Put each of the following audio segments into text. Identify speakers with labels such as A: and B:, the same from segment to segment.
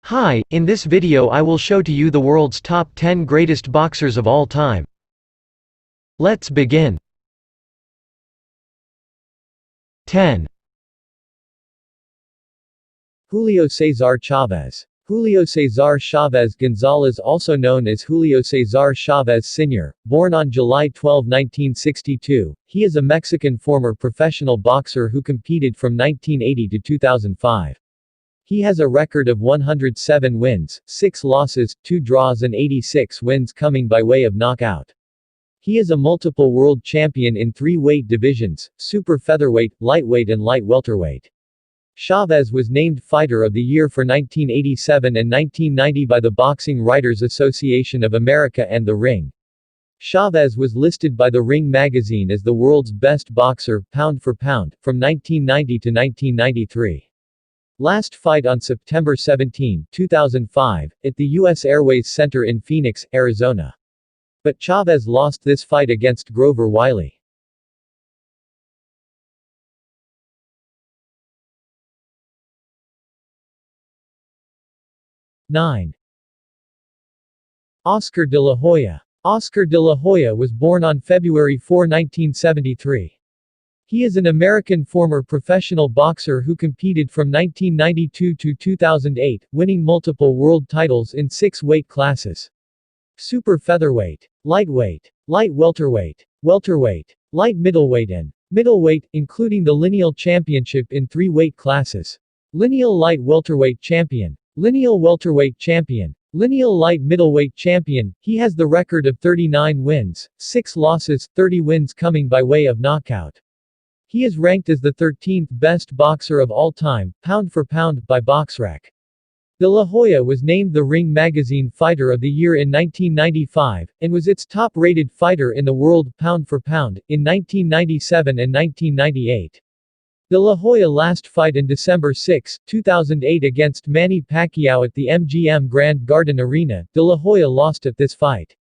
A: Hi, in this video I will show to you the world's top 10 greatest boxers of all time. Let's begin. 10.
B: Julio Cesar Chavez. Julio Cesar Chavez Gonzalez, also known as Julio Cesar Chavez Sr., born on July 12, 1962, he is a Mexican former professional boxer who competed from 1980 to 2005. He has a record of 107 wins, 6 losses, 2 draws and 86 wins coming by way of knockout. He is a multiple world champion in 3 weight divisions: super featherweight, lightweight and light welterweight. Chavez was named Fighter of the Year for 1987 and 1990 by the Boxing Writers Association of America and The Ring. Chavez was listed by The Ring magazine as the world's best boxer, pound for pound, from 1990 to 1993. Last fight on September 17, 2005, at the U.S. Airways Center in Phoenix, Arizona. But Chavez lost this fight against Grover Wiley. 9. Oscar de la Hoya. Oscar de la Hoya was born on February 4, 1973. He is an American former professional boxer who competed from 1992 to 2008, winning multiple world titles in 6 weight classes: super featherweight, lightweight, light welterweight, welterweight, light middleweight and middleweight, including the lineal championship in 3 weight classes: lineal light welterweight champion, lineal welterweight champion, lineal light middleweight champion. He has the record of 39 wins, 6 losses, 30 wins coming by way of knockout. He is ranked as the 13th best boxer of all time, pound for pound, by BoxRec. De La Hoya was named The Ring magazine Fighter of the Year in 1995, and was its top-rated fighter in the world, pound for pound, in 1997 and 1998. De La Hoya last fight in December 6, 2008 against Manny Pacquiao at the MGM Grand Garden Arena. De La Hoya lost at this fight.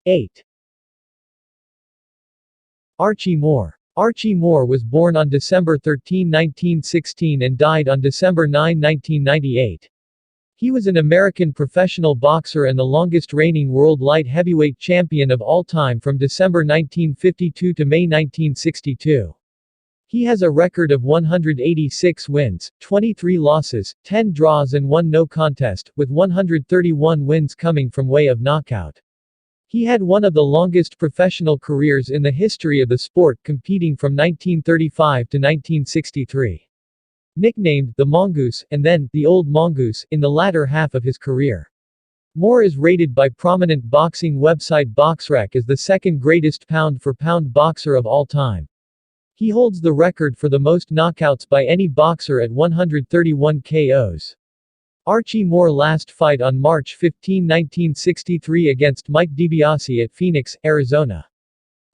B: 8. Archie Moore. Archie Moore was born on December 13, 1916 and died on December 9, 1998. He was an American professional boxer and the longest reigning world light heavyweight champion of all time from December 1952 to May 1962. He has a record of 186 wins, 23 losses, 10 draws and 1 no contest, with 131 wins coming from way of knockout. He had one of the longest professional careers in the history of the sport, competing from 1935 to 1963. Nicknamed the Mongoose, and then the Old Mongoose, in the latter half of his career. Moore is rated by prominent boxing website BoxRec as the second greatest pound-for-pound boxer of all time. He holds the record for the most knockouts by any boxer at 131 KOs. Archie Moore last fight on March 15, 1963 against Mike DiBiase at Phoenix, Arizona.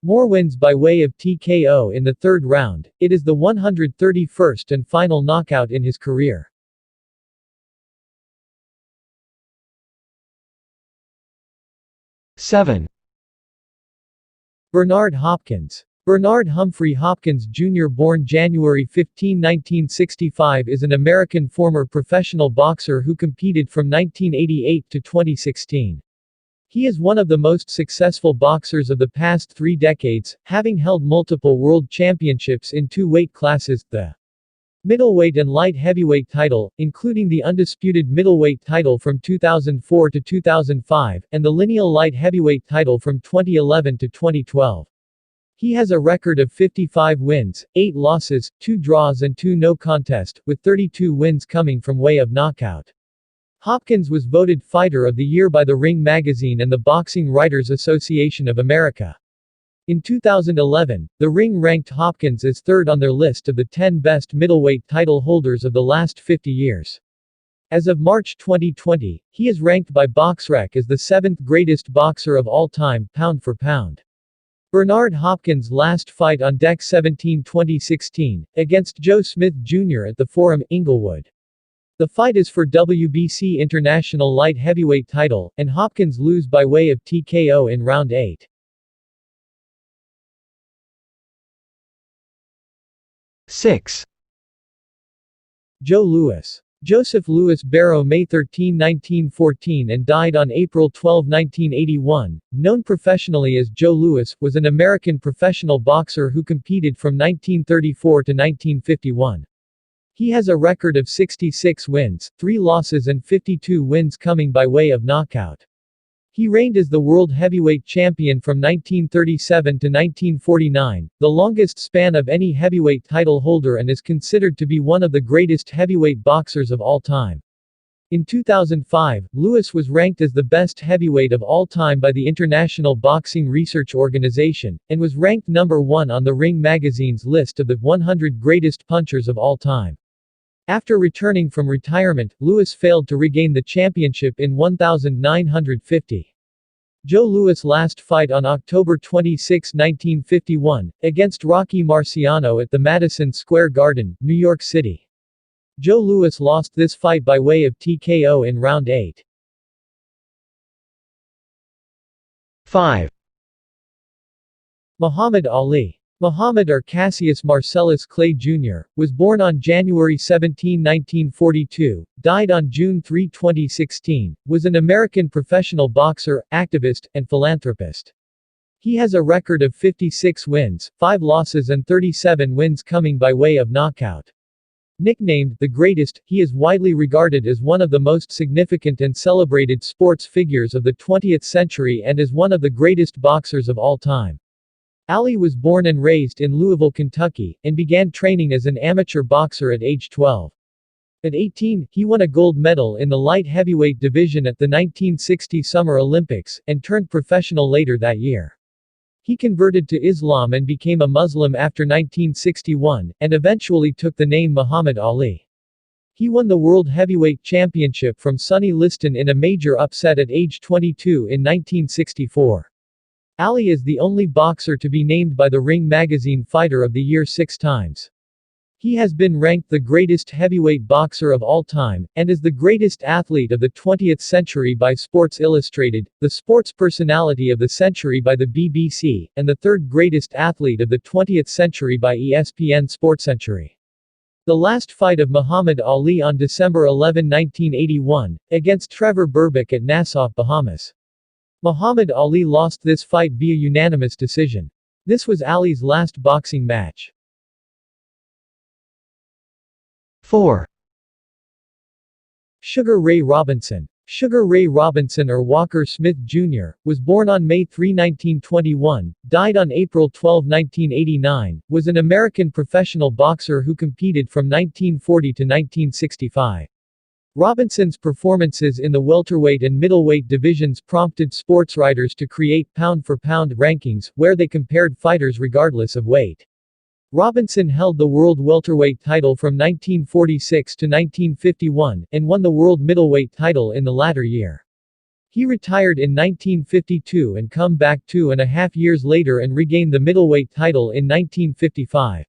B: Moore wins by way of TKO in the 3rd round. It is the 131st and final knockout in his career.
A: 7.
B: Bernard Hopkins. Bernard Humphrey Hopkins Jr., born January 15, 1965, is an American former professional boxer who competed from 1988 to 2016. He is one of the most successful boxers of the past 3 decades, having held multiple world championships in 2 weight classes: the middleweight and light heavyweight title, including the undisputed middleweight title from 2004 to 2005, and the lineal light heavyweight title from 2011 to 2012. He has a record of 55 wins, 8 losses, 2 draws and 2 no contest, with 32 wins coming from way of knockout. Hopkins was voted Fighter of the Year by The Ring magazine and the Boxing Writers Association of America. In 2011, The Ring ranked Hopkins as 3rd on their list of the 10 best middleweight title holders of the last 50 years. As of March 2020, he is ranked by BoxRec as the 7th greatest boxer of all time, pound for pound. Bernard Hopkins last fight on Dec 17, 2016, against Joe Smith Jr. at the Forum, Inglewood. The fight is for WBC International Light Heavyweight title, and Hopkins lose by way of TKO in round 8.
A: 6.
B: Joe Louis. Joseph Louis Barrow, May 13, 1914 and died on April 12, 1981, known professionally as Joe Louis, was an American professional boxer who competed from 1934 to 1951. He has a record of 66 wins, 3 losses and 52 wins coming by way of knockout. He reigned as the world heavyweight champion from 1937 to 1949, the longest span of any heavyweight title holder, and is considered to be one of the greatest heavyweight boxers of all time. In 2005, Louis was ranked as the best heavyweight of all time by the International Boxing Research Organization, and was ranked number 1 on the Ring magazine's list of the 100 greatest punchers of all time. After returning from retirement, Louis failed to regain the championship in 1950. Joe Louis' last fight on October 26, 1951, against Rocky Marciano at the Madison Square Garden, New York City. Joe Louis lost this fight by way of TKO in round 8.
A: 5.
B: Muhammad Ali. Muhammad or Cassius Marcellus Clay Jr., was born on January 17, 1942, died on June 3, 2016, was an American professional boxer, activist, and philanthropist. He has a record of 56 wins, 5 losses and 37 wins coming by way of knockout. Nicknamed the Greatest, he is widely regarded as one of the most significant and celebrated sports figures of the 20th century and as one of the greatest boxers of all time. Ali was born and raised in Louisville, Kentucky, and began training as an amateur boxer at age 12. At 18, he won a gold medal in the light heavyweight division at the 1960 Summer Olympics, and turned professional later that year. He converted to Islam and became a Muslim after 1961, and eventually took the name Muhammad Ali. He won the World Heavyweight Championship from Sonny Liston in a major upset at age 22 in 1964. Ali is the only boxer to be named by the Ring magazine Fighter of the Year 6 times. He has been ranked the greatest heavyweight boxer of all time, and is the greatest athlete of the 20th century by Sports Illustrated, the Sports Personality of the Century by the BBC, and the 3rd greatest athlete of the 20th century by ESPN SportsCentury. The last fight of Muhammad Ali on December 11, 1981, against Trevor Berbick at Nassau, Bahamas. Muhammad Ali lost this fight via unanimous decision. This was Ali's last boxing match.
A: 4.
B: Sugar Ray Robinson. Sugar Ray Robinson or Walker Smith Jr., was born on May 3, 1921, died on April 12, 1989, was an American professional boxer who competed from 1940 to 1965. Robinson's performances in the welterweight and middleweight divisions prompted sportswriters to create pound-for-pound rankings, where they compared fighters regardless of weight. Robinson held the world welterweight title from 1946 to 1951, and won the world middleweight title in the latter year. He retired in 1952 and come back 2.5 years later and regained the middleweight title in 1955.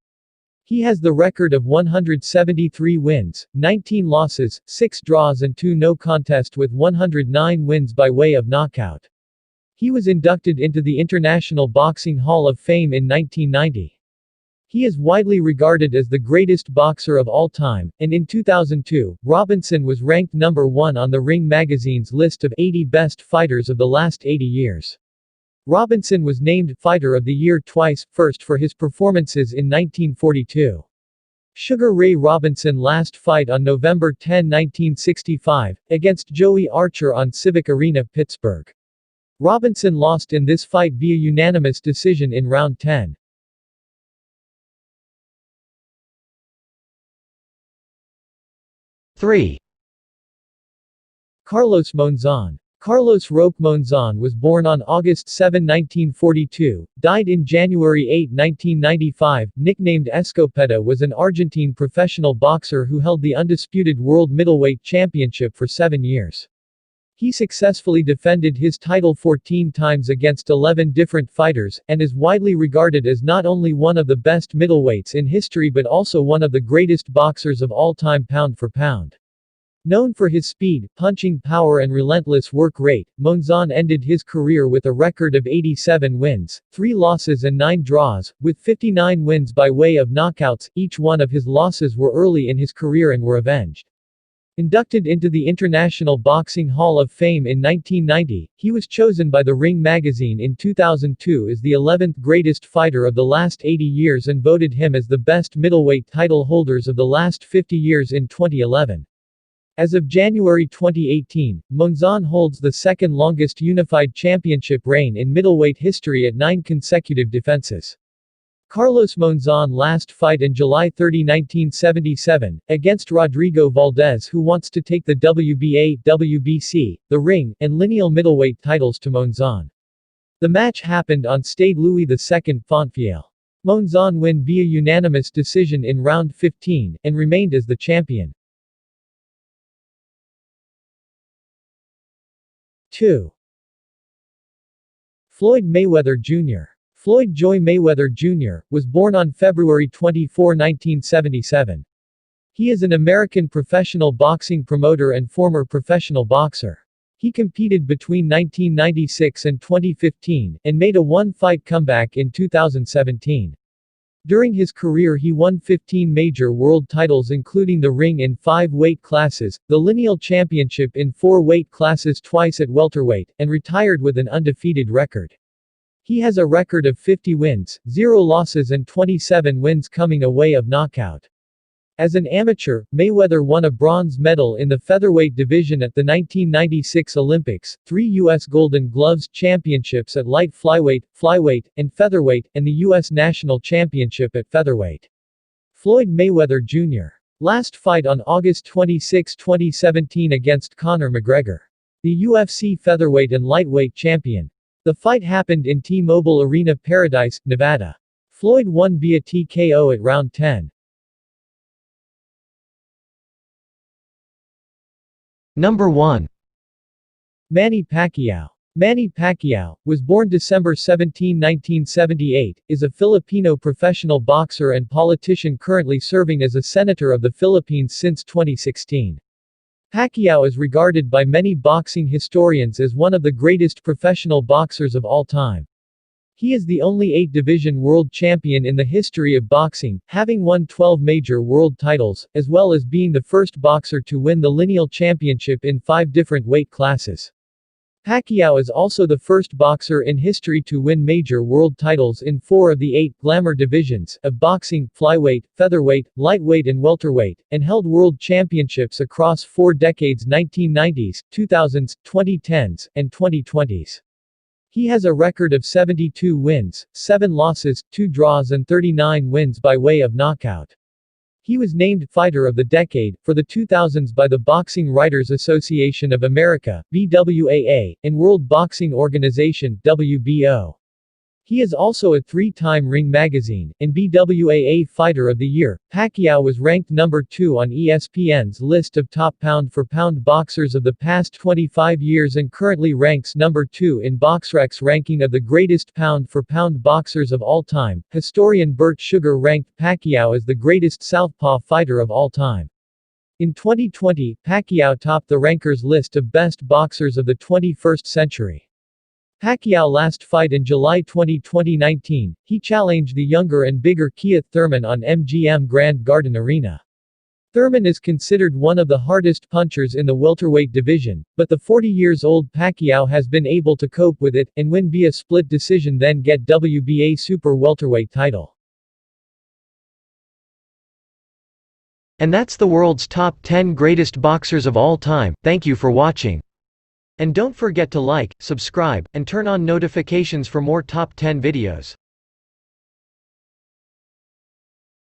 B: He has the record of 173 wins, 19 losses, 6 draws and 2 no contest with 109 wins by way of knockout. He was inducted into the International Boxing Hall of Fame in 1990. He is widely regarded as the greatest boxer of all time, and in 2002, Robinson was ranked number 1 on the Ring magazine's list of 80 best fighters of the last 80 years. Robinson was named Fighter of the Year twice, first for his performances in 1942. Sugar Ray Robinson last fight on November 10, 1965, against Joey Archer on Civic Arena, Pittsburgh. Robinson lost in this fight via unanimous decision in round 10.
A: 3.
B: Carlos Monzon. Carlos Roque Monzon was born on August 7, 1942, died in January 8, 1995, nicknamed Escopeta, was an Argentine professional boxer who held the undisputed World Middleweight Championship for 7 years. He successfully defended his title 14 times against 11 different fighters, and is widely regarded as not only one of the best middleweights in history but also one of the greatest boxers of all time pound for pound. Known for his speed, punching power and relentless work rate, Monzon ended his career with a record of 87 wins, 3 losses and 9 draws, with 59 wins by way of knockouts. Each one of his losses were early in his career and were avenged. Inducted into the International Boxing Hall of Fame in 1990, he was chosen by the Ring magazine in 2002 as the 11th greatest fighter of the last 80 years and voted him as the best middleweight title holders of the last 50 years in 2011. As of January 2018, Monzon holds the second longest unified championship reign in middleweight history at 9 consecutive defenses. Carlos Monzon last fight in July 30, 1977, against Rodrigo Valdez, who wants to take the WBA, WBC, the Ring, and lineal middleweight titles to Monzon. The match happened on Stade Louis II, Fontvielle. Monzon win via unanimous decision in round 15, and remained as the champion. 2. Floyd Mayweather Jr. Floyd Joy Mayweather Jr. was born on February 24, 1977. He is an American professional boxing promoter and former professional boxer. He competed between 1996 and 2015, and made a one-fight comeback in 2017. During his career he won 15 major world titles including the Ring in 5 weight classes, the Lineal Championship in 4 weight classes, twice at welterweight, and retired with an undefeated record. He has a record of 50 wins, 0 losses and 27 wins coming away of knockout. As an amateur, Mayweather won a bronze medal in the featherweight division at the 1996 Olympics, 3 U.S. Golden Gloves championships at light flyweight, and featherweight, and the U.S. National Championship at featherweight. Floyd Mayweather Jr. last fight on August 26, 2017 against Conor McGregor, the UFC featherweight and lightweight champion. The fight happened in T-Mobile Arena, Paradise, Nevada. Floyd won via TKO at round 10.
A: Number 1.
B: Manny Pacquiao. Manny Pacquiao was born December 17, 1978, is a Filipino professional boxer and politician currently serving as a senator of the Philippines since 2016. Pacquiao is regarded by many boxing historians as one of the greatest professional boxers of all time. He is the only 8-division world champion in the history of boxing, having won 12 major world titles, as well as being the first boxer to win the lineal championship in 5 different weight classes. Pacquiao is also the first boxer in history to win major world titles in 4 of the 8 glamour divisions of boxing, flyweight, featherweight, lightweight and welterweight, and held world championships across 4 decades: 1990s, 2000s, 2010s, and 2020s. He has a record of 72 wins, 7 losses, 2 draws and 39 wins by way of knockout. He was named Fighter of the Decade for the 2000s by the Boxing Writers Association of America, BWAA, and World Boxing Organization, WBO. He is also a 3-time Ring magazine and BWAA Fighter of the Year. Pacquiao was ranked number 2 on ESPN's list of top pound-for-pound boxers of the past 25 years and currently ranks number 2 in BoxRec's ranking of the greatest pound-for-pound boxers of all time. Historian Burt Sugar ranked Pacquiao as the greatest southpaw fighter of all time. In 2020, Pacquiao topped the rankers list of best boxers of the 21st century. Pacquiao last fight in July 2019, he challenged the younger and bigger Keith Thurman on MGM Grand Garden Arena. Thurman is considered one of the hardest punchers in the welterweight division, but the 40-years-old Pacquiao has been able to cope with it, and win via split decision, then get WBA super welterweight title.
A: And that's the world's top 10 greatest boxers of all time. Thank you for watching. And don't forget to like, subscribe, and turn on notifications for more top 10 videos.